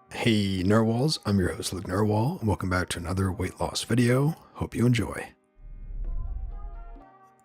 Hey Narwhals, I'm your host Luke Narwhal, and welcome back to another weight loss video. Hope you enjoy.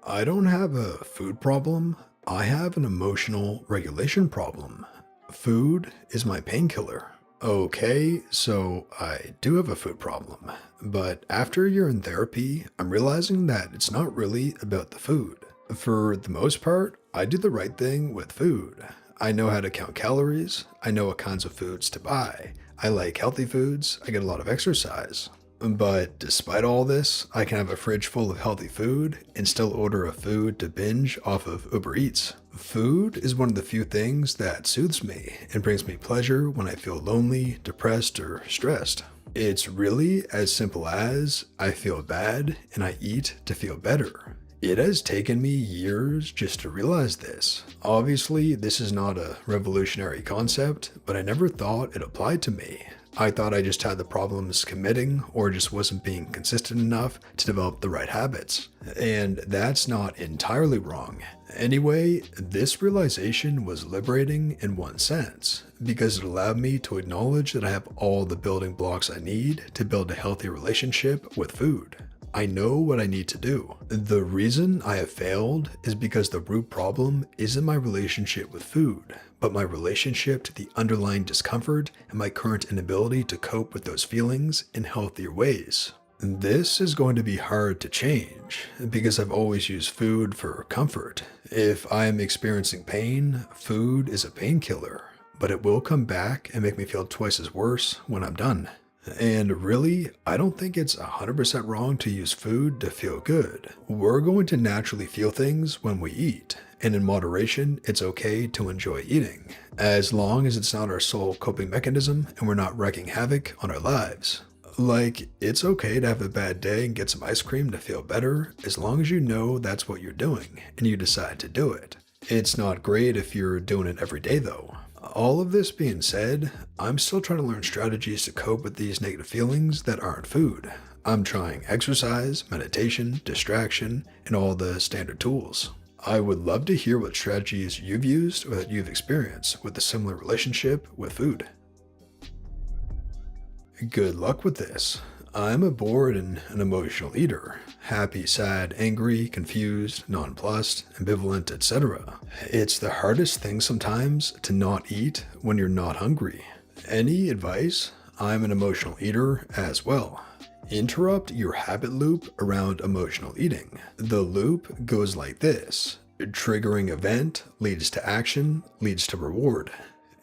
I don't have a food problem, I have an emotional regulation problem. Food is my painkiller. Okay, so I do have a food problem, but after a year in therapy, I'm realizing that it's not really about the food. For the most part, I do the right thing with food. I know how to count calories, I know what kinds of foods to buy. I like healthy foods, I get a lot of exercise. But despite all this, I can have a fridge full of healthy food and still order a food to binge off of Uber Eats. Food is one of the few things that soothes me and brings me pleasure when I feel lonely, depressed, or stressed. It's really as simple as I feel bad and I eat to feel better. It has taken me years just to realize this. Obviously, this is not a revolutionary concept, but I never thought it applied to me. I thought I just had the problems committing or just wasn't being consistent enough to develop the right habits. And that's not entirely wrong. Anyway, this realization was liberating in one sense, because it allowed me to acknowledge that I have all the building blocks I need to build a healthy relationship with food. I know what I need to do. The reason I have failed is because the root problem isn't my relationship with food, but my relationship to the underlying discomfort and my current inability to cope with those feelings in healthier ways. This is going to be hard to change because I've always used food for comfort. If I am experiencing pain, food is a painkiller, but it will come back and make me feel twice as worse when I'm done. And really, I don't think it's 100% wrong to use food to feel good. We're going to naturally feel things when we eat, and in moderation, it's okay to enjoy eating, as long as it's not our sole coping mechanism and we're not wreaking havoc on our lives. Like, it's okay to have a bad day and get some ice cream to feel better, as long as you know that's what you're doing and you decide to do it. It's not great if you're doing it every day though. All of this being said, I'm still trying to learn strategies to cope with these negative feelings that aren't food. I'm trying exercise, meditation, distraction, and all the standard tools. I would love to hear what strategies you've used or that you've experienced with a similar relationship with food. Good luck with this. I'm a bored and an emotional eater. Happy, sad, angry, confused, nonplussed, ambivalent, etc. It's the hardest thing sometimes to not eat when you're not hungry. Any advice? I'm an emotional eater as well. Interrupt your habit loop around emotional eating. The loop goes like this. Triggering event leads to action, leads to reward.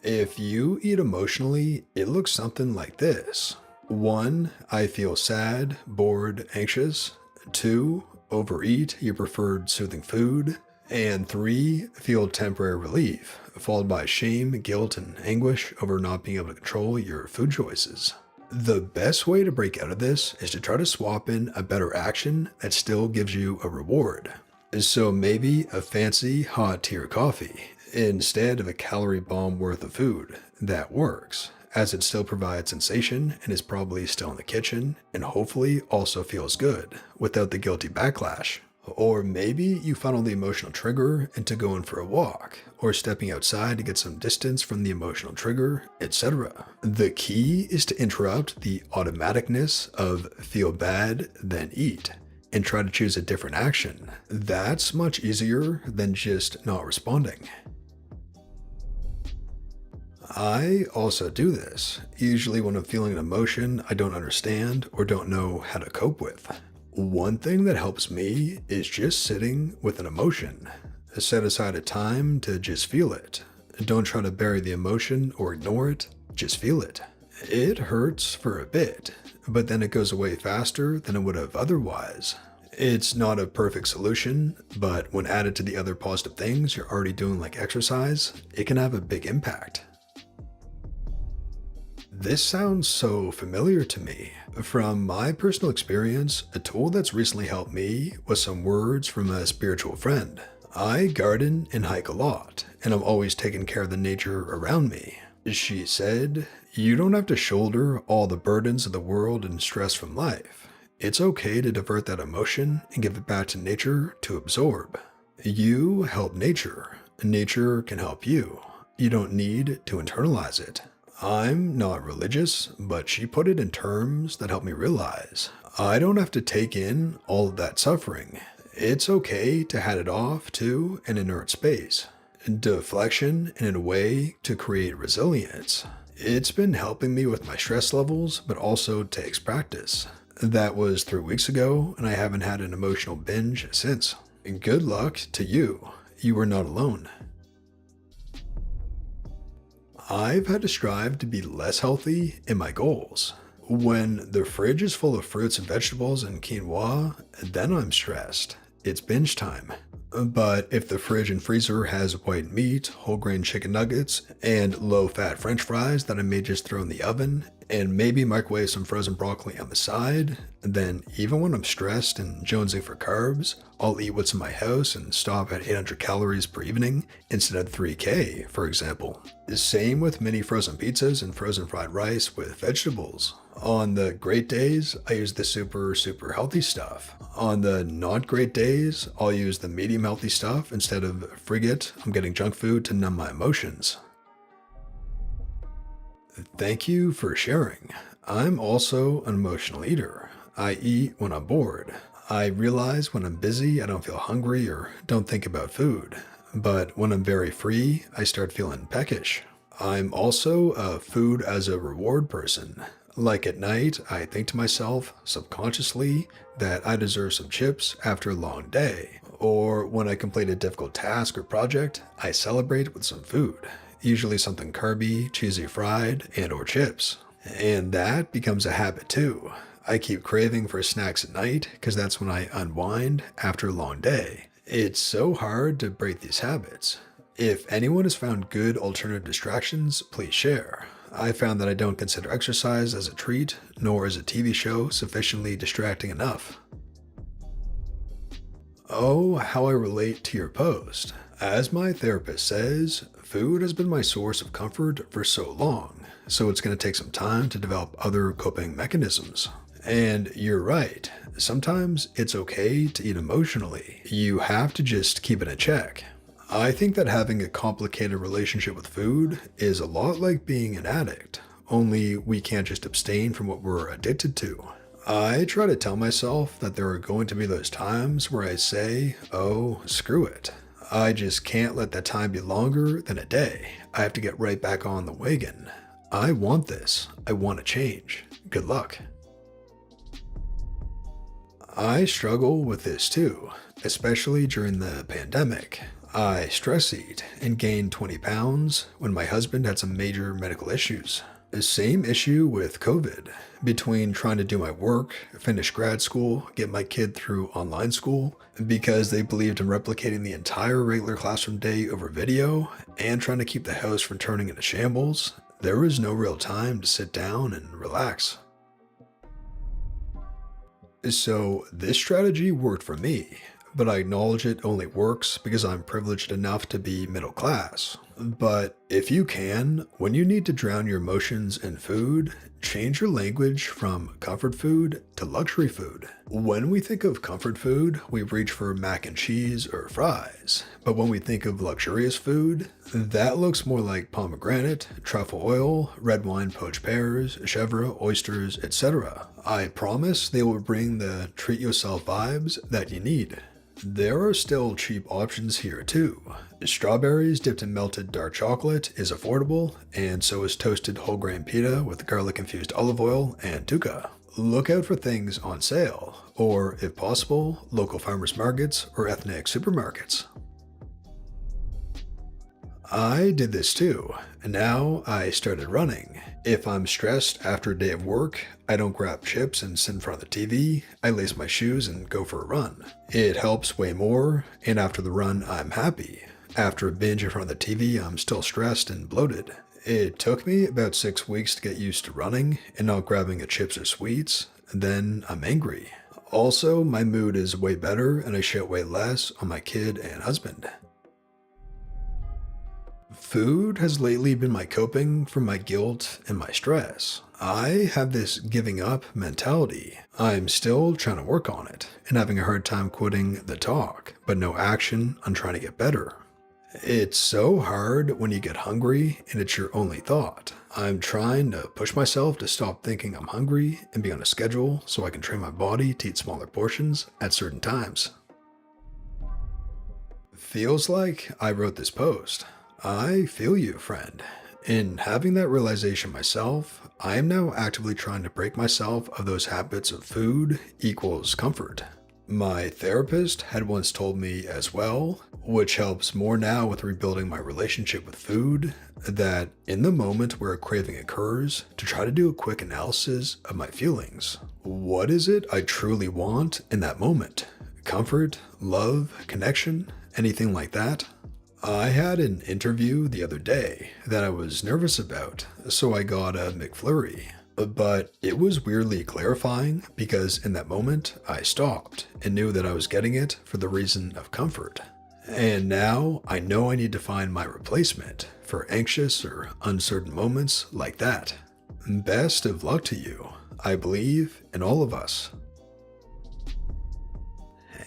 If you eat emotionally, it looks something like this. 1. I feel sad, bored, anxious. 2. Overeat your preferred soothing food. And 3. Feel temporary relief, followed by shame, guilt, and anguish over not being able to control your food choices. The best way to break out of this is to try to swap in a better action that still gives you a reward. So maybe a fancy hot tea or coffee, instead of a calorie bomb worth of food. That works, as it still provides sensation and is probably still in the kitchen, and hopefully also feels good, without the guilty backlash. Or maybe you funnel the emotional trigger into going for a walk, or stepping outside to get some distance from the emotional trigger, etc. The key is to interrupt the automaticness of feel bad, then eat, and try to choose a different action. That's much easier than just not responding. I also do this, usually when I'm feeling an emotion I don't understand or don't know how to cope with. One thing that helps me is just sitting with an emotion. Set aside a time to just feel it. Don't try to bury the emotion or ignore it, just feel it. It hurts for a bit, but then it goes away faster than it would have otherwise. It's not a perfect solution, but when added to the other positive things you're already doing like exercise, it can have a big impact. This sounds so familiar to me. From my personal experience, a tool that's recently helped me was some words from a spiritual friend. I garden and hike a lot, and I'm always taking care of the nature around me. She said, "You don't have to shoulder all the burdens of the world and stress from life. It's okay to divert that emotion and give it back to nature to absorb. You help nature. Nature can help you. You don't need to internalize it." I'm not religious, but she put it in terms that help me realize I don't have to take in all of that suffering. It's okay to hand it off to an inert space. Deflection in a way to create resilience. It's been helping me with my stress levels, but also takes practice. That was 3 weeks ago, and I haven't had an emotional binge since. Good luck to you. You are not alone. I've had to strive to be less healthy in my goals. When the fridge is full of fruits and vegetables and quinoa, then I'm stressed. It's binge time. But if the fridge and freezer has white meat, whole grain chicken nuggets, and low fat french fries that I may just throw in the oven, and maybe microwave some frozen broccoli on the side, then even when I'm stressed and jonesing for carbs, I'll eat what's in my house and stop at 800 calories per evening instead of 3K, for example. Same with mini frozen pizzas and frozen fried rice with vegetables. On the great days, I use the super healthy stuff. On the not great days, I'll use the medium healthy stuff instead of frigate, I'm getting junk food to numb my emotions. Thank you for sharing. I'm also an emotional eater. I eat when I'm bored. I realize when I'm busy, I don't feel hungry or don't think about food. But when I'm very free, I start feeling peckish. I'm also a food as a reward person. Like at night, I think to myself, subconsciously, that I deserve some chips after a long day. Or when I complete a difficult task or project, I celebrate with some food. Usually something carby, cheesy fried, and or chips. And that becomes a habit too. I keep craving for snacks at night because that's when I unwind after a long day. It's so hard to break these habits. If anyone has found good alternative distractions, please share. I found that I don't consider exercise as a treat, nor is a TV show sufficiently distracting enough. Oh, how I relate to your post. As my therapist says, food has been my source of comfort for so long, so it's going to take some time to develop other coping mechanisms. And you're right, sometimes it's okay to eat emotionally. You have to just keep it in check. I think that having a complicated relationship with food is a lot like being an addict, only we can't just abstain from what we're addicted to. I try to tell myself that there are going to be those times where I say, oh, screw it. I just can't let that time be longer than a day. I have to get right back on the wagon. I want this. I want to change. Good luck. I struggle with this too, especially during the pandemic. I stress eat and gained 20 pounds when my husband had some major medical issues. The same issue with COVID. Between trying to do my work, finish grad school, get my kid through online school, because they believed in replicating the entire regular classroom day over video, and trying to keep the house from turning into shambles, there was no real time to sit down and relax. So this strategy worked for me, but I acknowledge it only works because I'm privileged enough to be middle class. But if you can, when you need to drown your emotions in food, change your language from comfort food to luxury food. When we think of comfort food, we reach for mac and cheese or fries. But when we think of luxurious food, that looks more like pomegranate, truffle oil, red wine, poached pears, chèvre, oysters, etc. I promise they will bring the treat yourself vibes that you need. There are still cheap options here too. Strawberries dipped in melted dark chocolate is affordable, and so is toasted whole grain pita with garlic infused olive oil and tuca. Look out for things on sale, or if possible, local farmers markets or ethnic supermarkets. I did this too, and now I started running. If I'm stressed after a day of work, I don't grab chips and sit in front of the TV, I lace my shoes and go for a run. It helps way more, and after the run, I'm happy. After a binge in front of the TV, I'm still stressed and bloated. It took me about 6 weeks to get used to running and not grabbing a chips or sweets, and then I'm angry. Also, my mood is way better and I shit way less on my kid and husband. Food has lately been my coping for my guilt and my stress. I have this giving up mentality. I'm still trying to work on it and having a hard time quitting the talk, but no action on trying to get better. It's so hard when you get hungry and it's your only thought. I'm trying to push myself to stop thinking I'm hungry and be on a schedule so I can train my body to eat smaller portions at certain times. Feels like I wrote this post. I feel you, friend. In having that realization myself, I am now actively trying to break myself of those habits of food equals comfort. My therapist had once told me as well, which helps more now with rebuilding my relationship with food, that in the moment where a craving occurs, to try to do a quick analysis of my feelings. What is it I truly want in that moment? Comfort, love, connection, anything like that? I had an interview the other day that I was nervous about, so I got a McFlurry. But it was weirdly clarifying because in that moment I stopped and knew that I was getting it for the reason of comfort. And now I know I need to find my replacement for anxious or uncertain moments like that. Best of luck to you. I believe in all of us.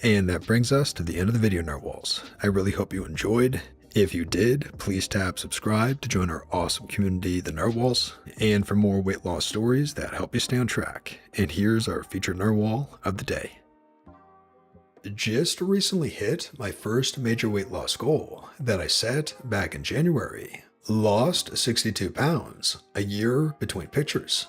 And that brings us to the end of the video, Narwhals. I really hope you enjoyed. If you did, please tap subscribe to join our awesome community, the Narwhals, and for more weight loss stories that help you stay on track. And here's our featured Narwhal of the day. Just recently hit my first major weight loss goal that I set back in January. Lost 62 pounds, a year between pictures.